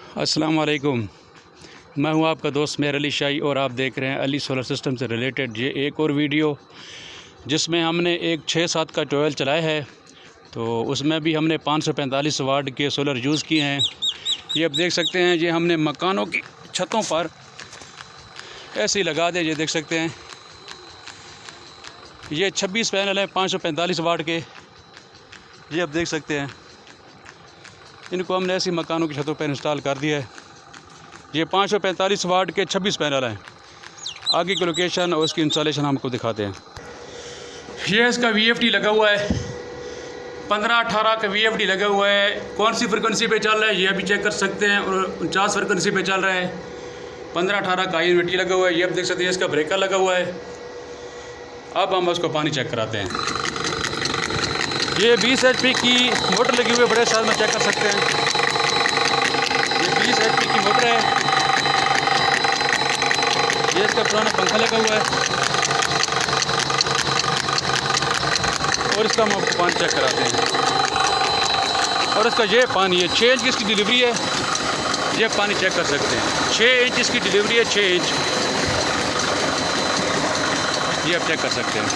अस्सलाम वालेकुम। मैं हूं आपका दोस्त मेहर अली शाही और आप देख रहे हैं अली सोलर सिस्टम से रिलेटेड ये एक और वीडियो जिसमें हमने एक 6-7 का ट्वेल चलाया है। तो उसमें भी हमने 545 वाट के सोलर यूज़ किए हैं। ये आप देख सकते हैं, ये हमने मकानों की छतों पर ऐसे ही लगा दे। ये देख सकते हैं, ये 26 पैनल हैं 545 वाट के। ये आप देख सकते हैं, इनको हमने ऐसी मकानों की छतों पर इंस्टॉल कर दिया है। ये 545 वाट के 26 पैनल हैं। आगे की लोकेशन और उसकी इंस्टॉलेशन हमको दिखाते हैं। ये इसका VFD लगा हुआ है, 15-18 का VFD लगा हुआ है। कौन सी फ्रिक्वेंसी पे चल रहा है ये अभी चेक कर सकते हैं, और 49 फ्रिक्वेंसी पे चल रहा है। 15-18 का INVT लगा हुआ है। ये आप देख सकते हैं, इसका ब्रेकर लगा हुआ है। अब हम उसको पानी चेक कराते हैं। ये 20 HP की मोटर लगी हुई है, बड़े साइज में चेक कर सकते हैं। ये 20 HP की मोटर है। ये इसका पुराना पंखा लगा हुआ है, और इसका हम आपको पानी चेक कराते हैं। और इसका ये पानी है, 6 इंच इसकी डिलीवरी है। ये पानी चेक कर सकते हैं, 6 इंच इसकी डिलीवरी है, 6 इंच। ये आप चेक कर सकते हैं।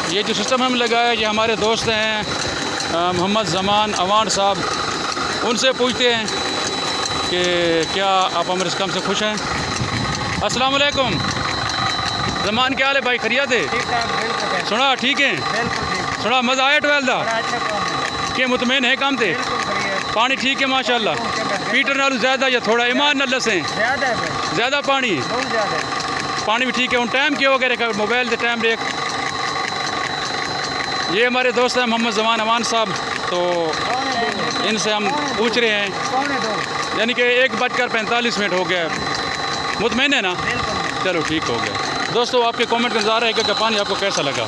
ये जो सिस्टम हम लगाया, ये हमारे दोस्त हैं मोहम्मद ज़मान अवान साहब। उनसे पूछते हैं कि क्या आप हमारे इस काम से खुश हैं। अस्सलाम वालेकुम ज़मान, क्या हाल है भाई? खैरियत है? सुना ठीक है? सुना मज़ा आया ट्वेल्व का? के मुतमईन है काम से? पानी ठीक है माशाल्लाह? मीटर नालू ज़्यादा या थोड़ा? ईमान न लसें ज़्यादा पानी? पानी भी ठीक है। उन टाइम क्या वगैरह मोबाइल से टाइम देख। ये हमारे दोस्त हैं मोहम्मद ज़मान अवान साहब। तो इनसे हम पूछ रहे हैं, यानी कि 1:45 हो गया। मुतमईन है ना? चलो ठीक हो गया। दोस्तों, आपके कमेंट का इंतज़ार है कि पानी आपको कैसा लगा।